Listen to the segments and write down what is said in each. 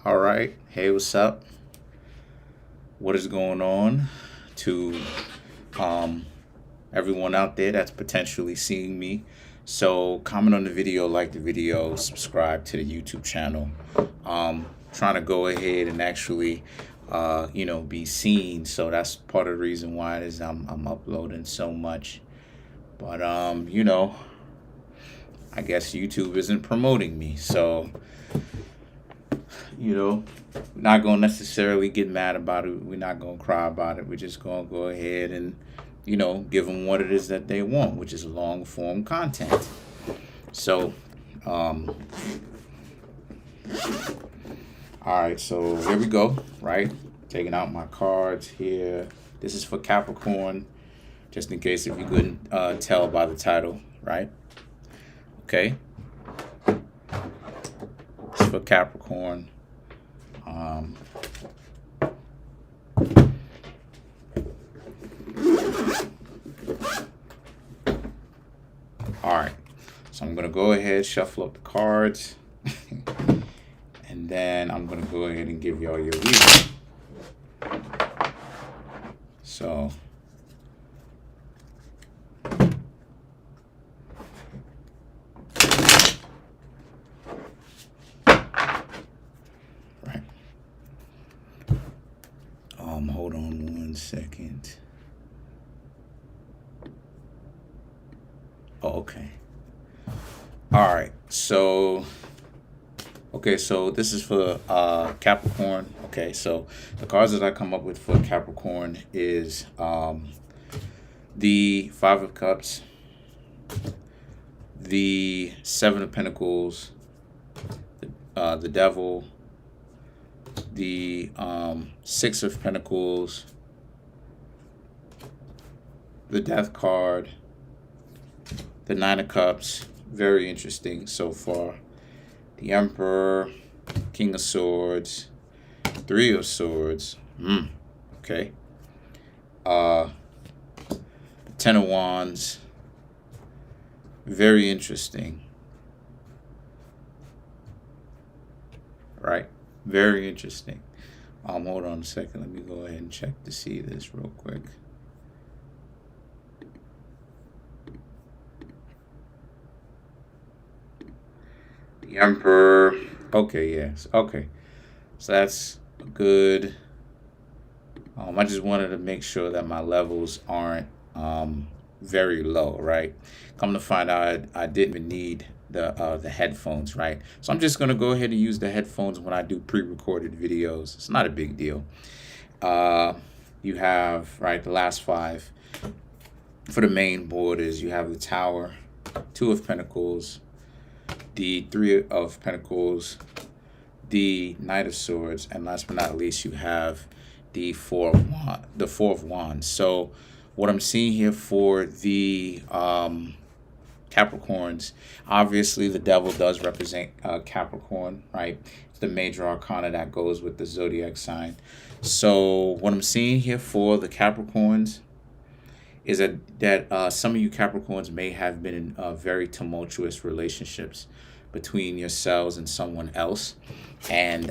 All right. Hey, what's up? What is going on to um, everyone out there that's potentially seeing me? So, comment on the video, like the video, subscribe to the YouTube channel. Trying to go ahead and actually, be seen. So that's part of the reason why it is I'm uploading so much. But I guess YouTube isn't promoting me. So you know, we're not gonna necessarily get mad about it. We're not gonna cry about it. We're just gonna go ahead and, give them what it is that they want, which is long form content. So, um, all right. So here we go. Right, taking out my cards here. This is for Capricorn, just in case if you couldn't tell by the title. Right. Okay. It's for Capricorn. Um, all right, so I'm gonna go ahead, shuffle up the cards, and then I'm gonna go ahead and give y'all your reading. So, right. Hold on one second. Oh, okay. All right. So, okay. So this is for Capricorn. Okay. So the cards that I come up with for Capricorn is the Five of Cups, the Seven of Pentacles, the Devil, the Six of Pentacles, the Death card, the Nine of Cups. Very interesting so far. The Emperor, King of Swords, Three of Swords. Okay. The Ten of Wands. Very interesting. Right. Very interesting. Hold on a second. Let me go ahead and check to see this real quick. The Emperor. Okay, yes. Okay. So that's good. I just wanted to make sure that my levels aren't very low, right? Come to find out, I didn't even need the headphones, right? So I'm just gonna go ahead and use the headphones when I do pre-recorded videos. It's not a big deal. You have the last five for the main board is you have the Tower, Two of Pentacles, the Three of Pentacles, the Knight of Swords, and last but not least, you have the Four of Wands. So what I'm seeing here for the Capricorns, obviously the Devil does represent Capricorn, right? It's the major arcana that goes with the zodiac sign. So what I'm seeing here for the Capricorns is that some of you Capricorns may have been in very tumultuous relationships between yourselves and someone else, and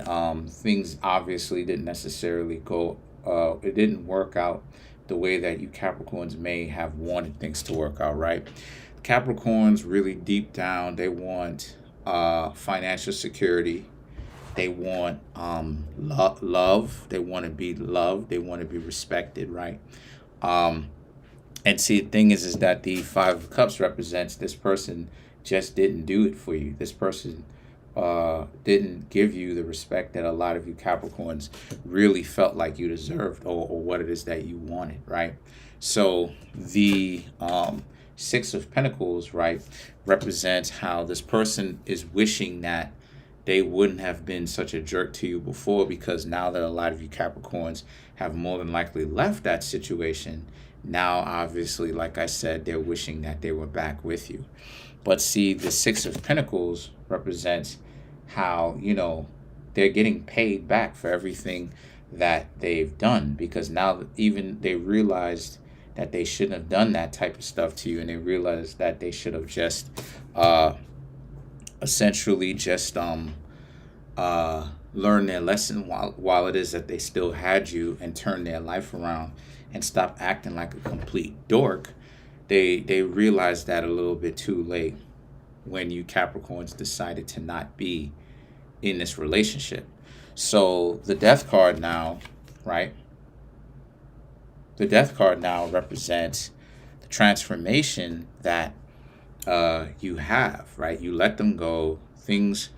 things obviously didn't necessarily go. It didn't work out the way that you Capricorns may have wanted things to work out. Right? Capricorns really deep down, they want financial security. They want love. They want to be loved. They want to be respected. Right? And see, the thing is that the Five of Cups represents this person just didn't do it for you. This person didn't give you the respect that a lot of you Capricorns really felt like you deserved, or what it is that you wanted, right? So the Six of Pentacles, right, represents how this person is wishing that they wouldn't have been such a jerk to you before, because now that a lot of you Capricorns have more than likely left that situation, now obviously, like I said, they're wishing that they were back with you. But see, the Six of Pentacles represents how, they're getting paid back for everything that they've done, because now even they realized that they shouldn't have done that type of stuff to you, and they realized that they should have just essentially just learn their lesson while it is that they still had you, and turn their life around and stop acting like a complete dork, they realized that a little bit too late when you Capricorns decided to not be in this relationship. So the death card now, right? The death card now represents the transformation that you have, right? You let them go. Things,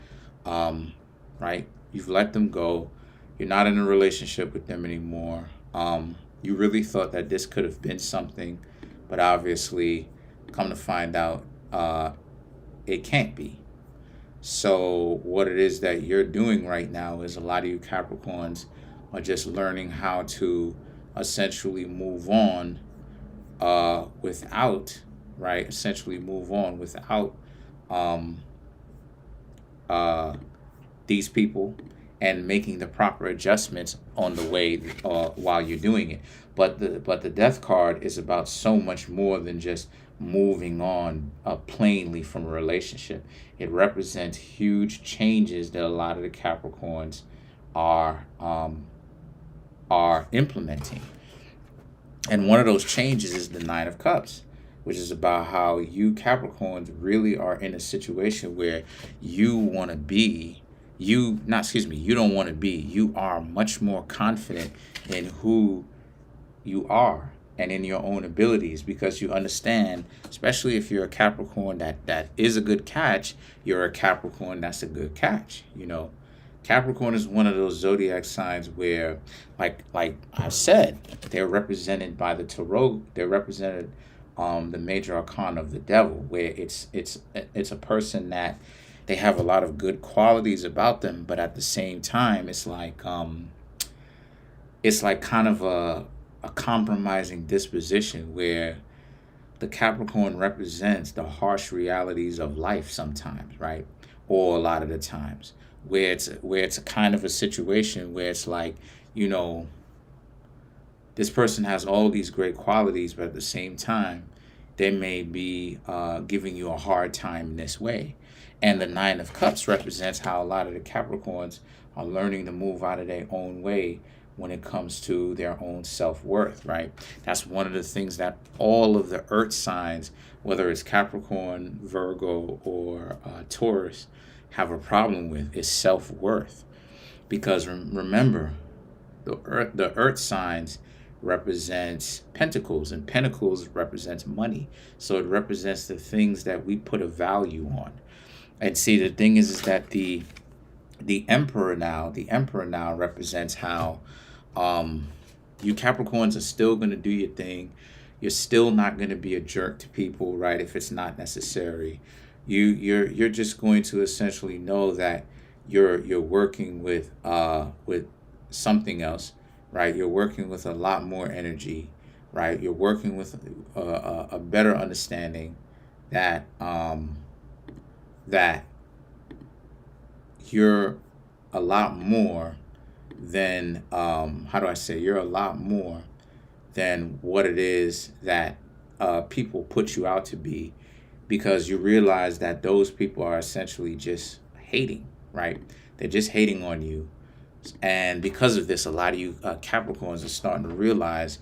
right? You've let them go. You're not in a relationship with them anymore. You really thought that this could have been something, but obviously, come to find out, it can't be. So what it is that you're doing right now is, a lot of you Capricorns are just learning how to essentially move on without, right? Essentially move on without um, these people, and making the proper adjustments on the way while you're doing it. But the death card is about so much more than just moving on plainly from a relationship. It represents huge changes that a lot of the Capricorns are implementing. And one of those changes is the Nine of Cups, which is about how you Capricorns really are in a situation where you want to be, you, not, excuse me, you don't want to be, you are much more confident in who you are and in your own abilities, because you understand, especially if you're a Capricorn that is a good catch, you're a Capricorn that's a good catch, you know. Capricorn is one of those zodiac signs where, like I said, they're represented by the tarot. They're represented the major arcana of the devil, where it's a person that they have a lot of good qualities about them, but at the same time, it's like kind of a compromising disposition, where the Capricorn represents the harsh realities of life sometimes, right? Or a lot of the times, where it's a kind of a situation where it's like, you know, this person has all these great qualities, but at the same time, they may be giving you a hard time in this way. And the Nine of Cups represents how a lot of the Capricorns are learning to move out of their own way when it comes to their own self-worth, right? That's one of the things that all of the earth signs, whether it's Capricorn, Virgo, or Taurus, have a problem with, is self-worth. Because remember, the earth signs represents pentacles, and pentacles represents money. So it represents the things that we put a value on. And see, the thing is that the emperor now represents how you Capricorns are still going to do your thing. You're still not going to be a jerk to people, right? If it's not necessary, you're just going to essentially know that you're working with something else, right? You're working with a lot more energy, right? You're working with a better understanding that that you're a lot more than how do I say, you're a lot more than what it is that people put you out to be, because you realize that those people are essentially just hating, right? They're just hating on you. And because of this, a lot of you Capricorns are starting to realize,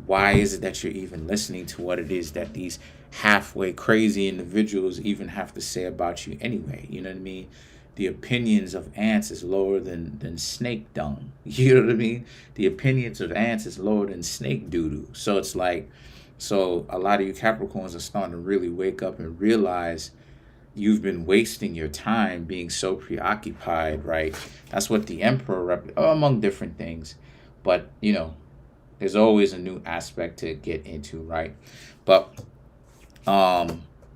why is it that you're even listening to what it is that these halfway crazy individuals even have to say about you anyway? You know what I mean? The opinions of ants is lower than snake dung. You know what I mean? The opinions of ants is lower than snake doo-doo. So it's like, so a lot of you Capricorns are starting to really wake up and realize you've been wasting your time being so preoccupied, right? That's what the emperor, among different things. But, you know, there's always a new aspect to get into, right? But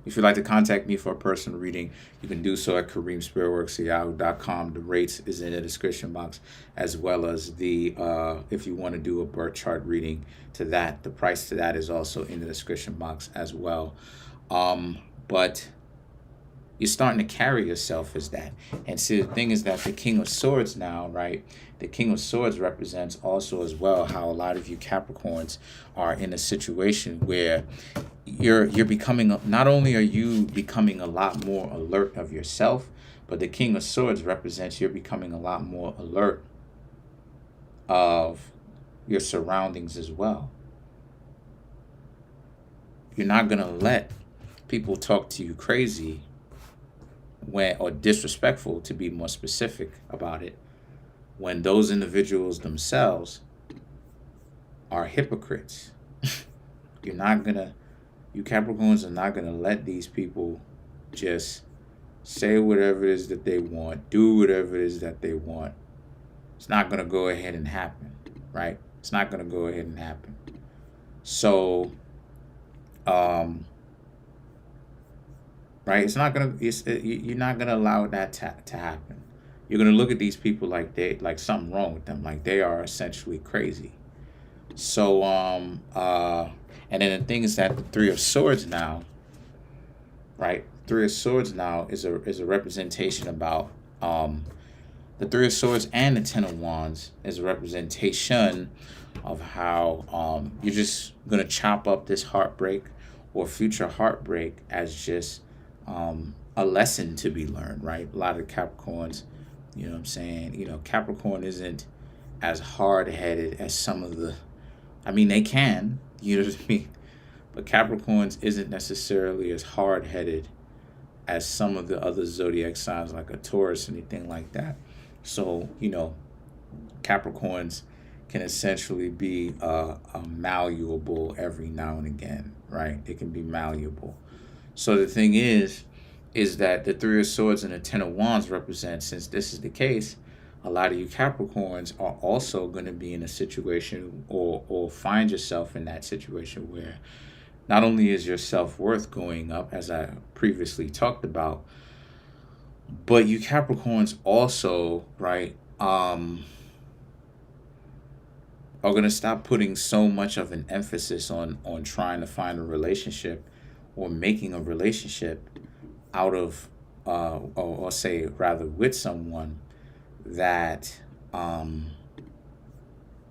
if you'd like to contact me for a personal reading, you can do so at Kareemspiritworks@yahoo.com. The rates is in the description box, as well as the if you want to do a birth chart reading to that, the price to that is also in the description box as well. But you're starting to carry yourself as that. And see, the thing is that the King of Swords now, right? The King of Swords represents also as well how a lot of you Capricorns are in a situation where you're becoming, not only are you becoming a lot more alert of yourself, But the King of Swords represents you're becoming a lot more alert of your surroundings as well. You're not going to let people talk to you crazy or disrespectful, to be more specific about it, when those individuals themselves are hypocrites. You Capricorns are not going to let these people just say whatever it is that they want, do whatever it is that they want. It's not going to go ahead and happen, right? It's not going to go ahead and happen. So, right? You're not going to allow that to happen. You're going to look at these people like something wrong with them, like they are essentially crazy. So, and then the thing is that the Three of Swords now, right? Three of Swords now is a representation about the Three of Swords, and the Ten of Wands is a representation of how you're just gonna chop up this heartbreak or future heartbreak as just a lesson to be learned, right? A lot of Capricorns, you know what I'm saying? Capricorn isn't as hard-headed as some of the, they can, you know what I mean? But Capricorns isn't necessarily as hard-headed as some of the other zodiac signs, like a Taurus, anything like that. So, Capricorns can essentially be malleable every now and again, right? It can be malleable. So the thing is that the Three of Swords and the Ten of Wands represent, since this is the case, a lot of you Capricorns are also going to be in a situation or find yourself in that situation where not only is your self-worth going up, as I previously talked about, but you Capricorns also, right, are going to stop putting so much of an emphasis on trying to find a relationship or making a relationship out of, or say rather with someone that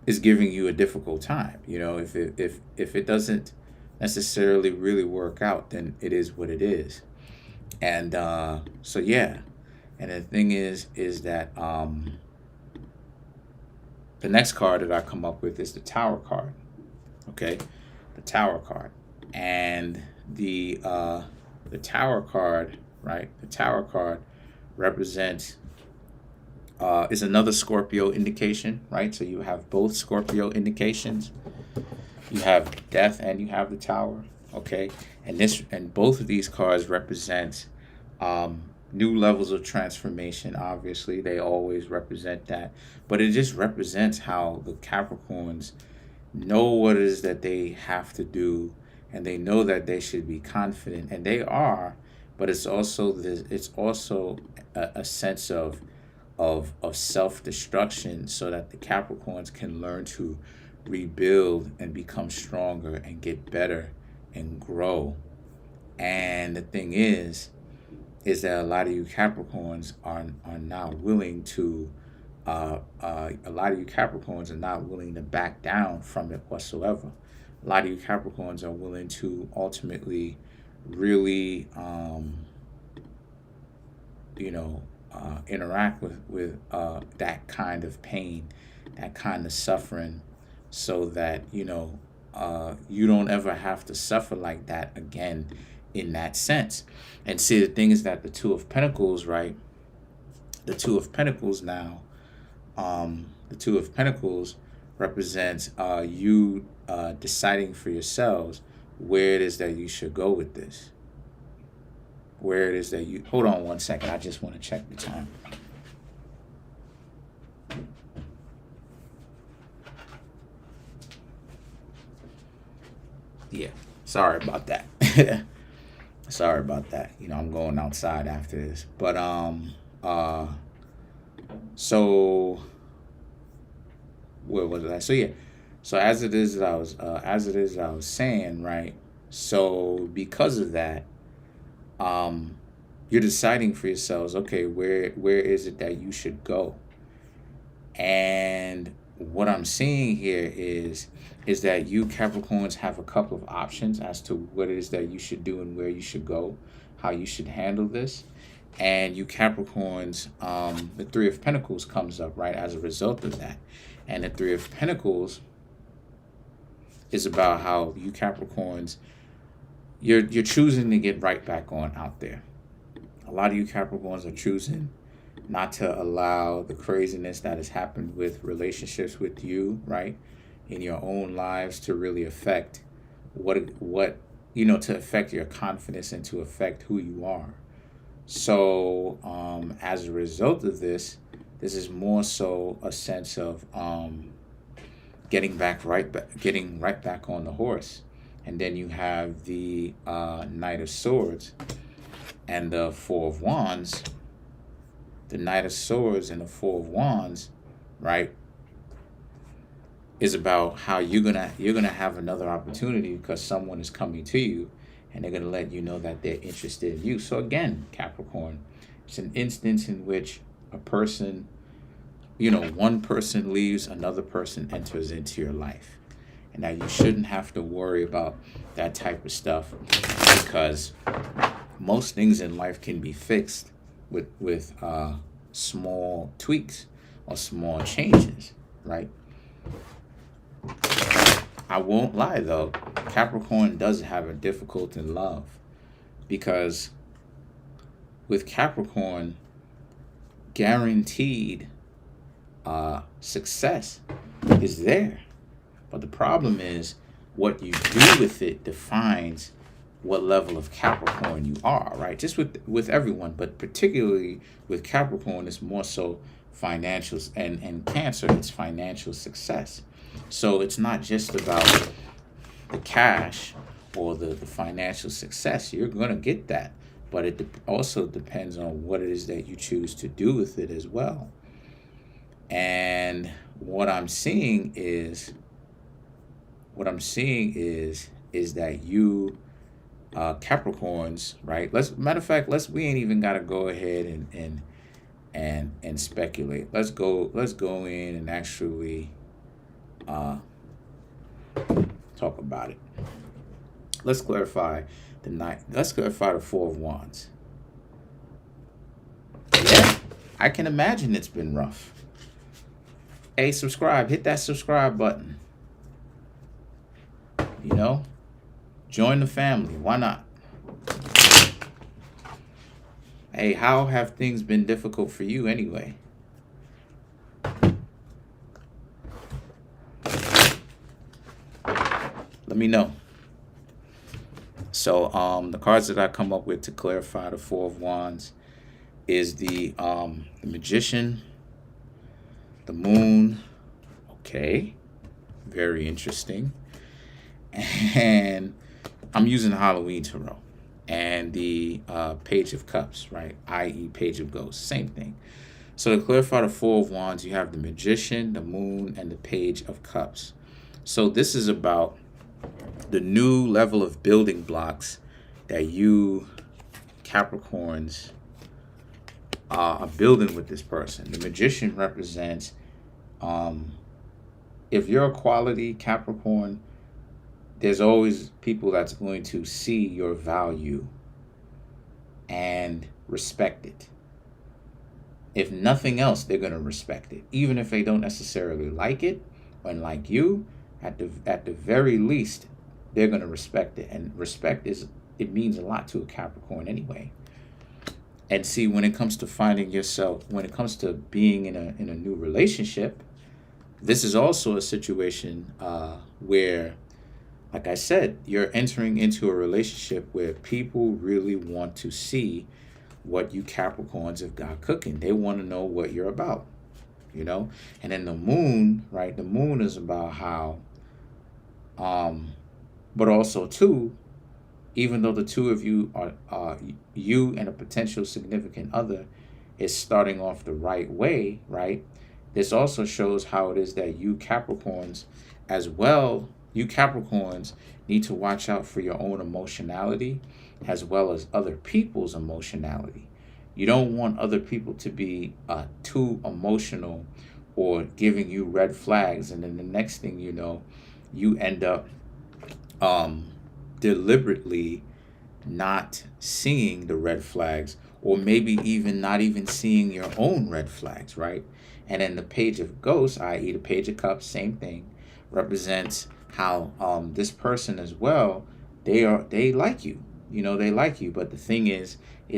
is giving you a difficult time. If it doesn't necessarily really work out, then it is what it is. And so yeah. And the thing is that the next card that I come up with is the Tower card. Okay, the Tower card, and the Tower card, right? The Tower card represents is another Scorpio indication, right? So you have both Scorpio indications. You have Death and you have the Tower. Okay, and both of these cards represent new levels of transformation. Obviously, they always represent that, but it just represents how the Capricorns know what it is that they have to do, and they know that they should be confident, and they are. But it's also a sense of self-destruction, so that the Capricorns can learn to rebuild and become stronger and get better and grow. And the thing is that a lot of you Capricorns are not willing to back down from it whatsoever. A lot of you Capricorns are willing to ultimately really interact with that kind of pain, that kind of suffering, so that you don't ever have to suffer like that again, in that sense. And see, the thing is that the Two of Pentacles, right? The Two of Pentacles now, the Two of Pentacles represents you deciding for yourselves where it is that you should go with this. Where it is that you... Hold on one second. I just want to check the time. Yeah. Sorry about that. Sorry about that. I'm going outside after this. But so where was I? So yeah. So as it is, I was saying, right? So because of that, you're deciding for yourselves, okay, where is it that you should go? And what I'm seeing here is that you Capricorns have a couple of options as to what it is that you should do and where you should go, how you should handle this. And you Capricorns, the Three of Pentacles comes up, right, as a result of that. And the Three of Pentacles is about how you Capricorns, you're choosing to get right back on out there. A lot of you Capricorns are choosing not to allow the craziness that has happened with relationships with you, right, in your own lives to really affect what to affect your confidence and to affect who you are. So as a result of this is more so a sense of getting right back on the horse. And then you have the Knight of Swords and the Four of Wands. The Knight of Swords and the Four of Wands, right, is about how you're gonna have another opportunity because someone is coming to you and they're gonna let you know that they're interested in you. So again, Capricorn, it's an instance in which a person, one person leaves, another person enters into your life. And now you shouldn't have to worry about that type of stuff because most things in life can be fixed with small tweaks or small changes, right? I won't lie though, Capricorn does have a difficult in love because with Capricorn, guaranteed success is there. But the problem is what you do with it defines what level of Capricorn you are, right? Just with everyone, but particularly with Capricorn, it's more so financials, and Cancer, it's financial success. So it's not just about the cash or the financial success. You're going to get that, but it also depends on what it is that you choose to do with it as well. And what I'm seeing is that you Capricorns, right? We ain't even got to go ahead and speculate. Let's go in and actually talk about it. Let's clarify the Four of Wands. Yeah, I can imagine it's been rough. Hey, hit that subscribe button. Join the family. Why not? Hey, how have things been difficult for you anyway? Let me know. So the cards that I come up with to clarify the Four of Wands is the Magician, the Moon. Okay, very interesting. And I'm using Halloween Tarot, and the Page of Cups, right? I.e. Page of Ghosts, same thing. So to clarify the Four of Wands, you have the Magician, the Moon, and the Page of Cups. So this is about the new level of building blocks that you Capricorns are building with this person. The Magician represents, if you're a quality Capricorn, there's always people that's going to see your value and respect it. If nothing else, they're going to respect it. Even if they don't necessarily like it, unlike you, at the very least, they're going to respect it. And respect it means a lot to a Capricorn anyway. And see, when it comes to finding yourself, when it comes to being in a new relationship, this is also a situation where, like I said, you're entering into a relationship where people really want to see what you Capricorns have got cooking. They want to know what you're about, And then the Moon, right? The Moon is about how, but also too, even though the two of you are you and a potential significant other is starting off the right way, right? This also shows how it is that you Capricorns as well, you Capricorns need to watch out for your own emotionality as well as other people's emotionality. You don't want other people to be too emotional or giving you red flags. And then the next thing you know, you end up deliberately not seeing the red flags or maybe even not even seeing your own red flags, right? And then the Page of Ghosts, i.e. the Page of Cups, same thing, represents how this person as well, they like you. They like you, but the thing is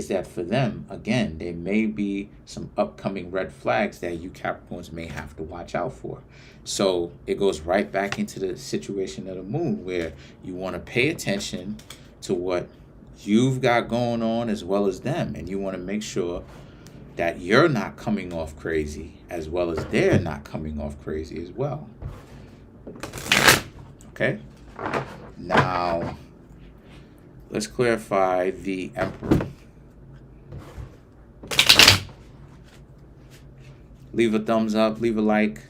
that for them, again, there may be some upcoming red flags that you Capricorns may have to watch out for. So it goes right back into the situation of the moon, where you want to pay attention to what you've got going on as well as them, and you want to make sure that you're not coming off crazy as well as they're not coming off crazy as well. Okay? Now, let's clarify the Emperor. Leave a thumbs up, leave a like,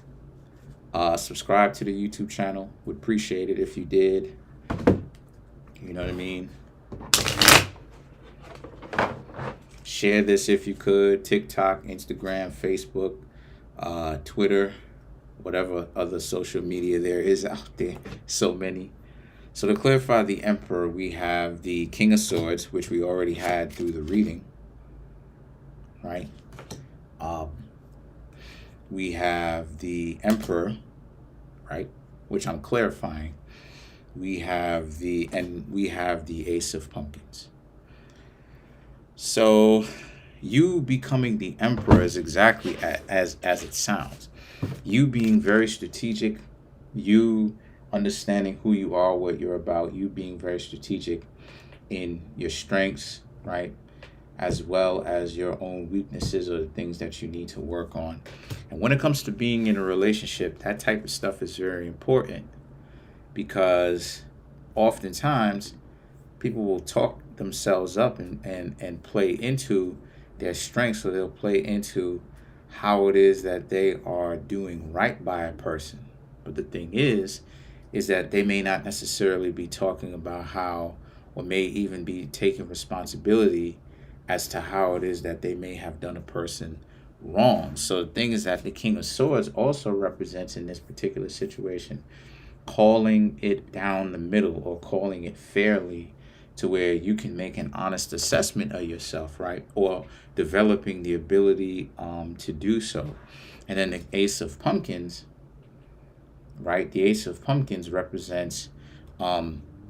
subscribe to the YouTube channel. Would appreciate it if you did. You know what I mean? Share this if you could. TikTok, Instagram, Facebook, Twitter, whatever other social media there is out there. So many. So to clarify the Emperor, we have the King of Swords, which we already had through the reading, right? We have the Emperor, right, which I'm clarifying. We have the Ace of Pumpkins. So you becoming the Emperor is exactly as it sounds. You being very strategic, you understanding who you are, what you're about, you being very strategic in your strengths, right? As well as your own weaknesses or the things that you need to work on. And when it comes to being in a relationship, that type of stuff is very important, because oftentimes people will talk themselves up and play into their strengths, so they'll play into how it is that they are doing right by a person. But the thing is that they may not necessarily be talking about how, or may even be taking responsibility as to how it is that they may have done a person wrong. So the thing is that the King of Swords also represents, in this particular situation, calling it down the middle, or calling it fairly, to where you can make an honest assessment of yourself, right? Or developing the ability to do so. And then the Ace of Pumpkins, right? The Ace of Pumpkins represents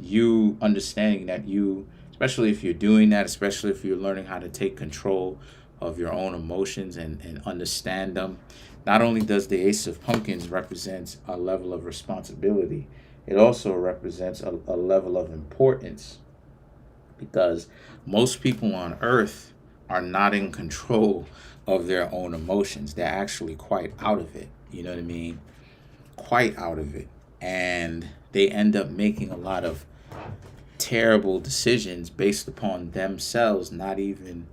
you understanding that you, especially if you're doing that, especially if you're learning how to take control of your own emotions and understand them. Not only does the Ace of Pumpkins represent a level of responsibility, it also represents a level of importance, because most people on earth are not in control of their own emotions. They're actually quite out of it. You know what I mean? Quite out of it. And they end up making a lot of terrible decisions based upon themselves not even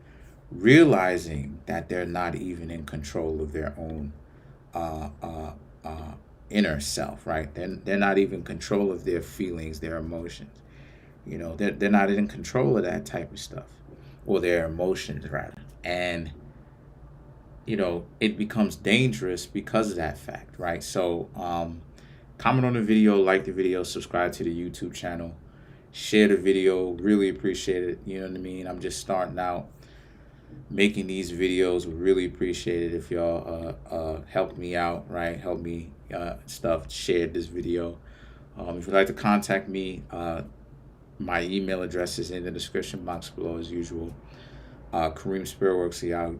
realizing that they're not even in control of their own inner self, right? They're not even in control of their feelings, their emotions. They're not in control of that type of stuff, or their emotions rather. And it becomes dangerous because of that fact, right? So comment on the video, like the video, subscribe to the YouTube channel, share the video. Really appreciate it. You know what I mean? I'm just starting out making these videos. Would really appreciate it if y'all help me out, right? Help me share this video. If you'd like to contact me, my email address is in the description box below as usual. Kareemspiritworks,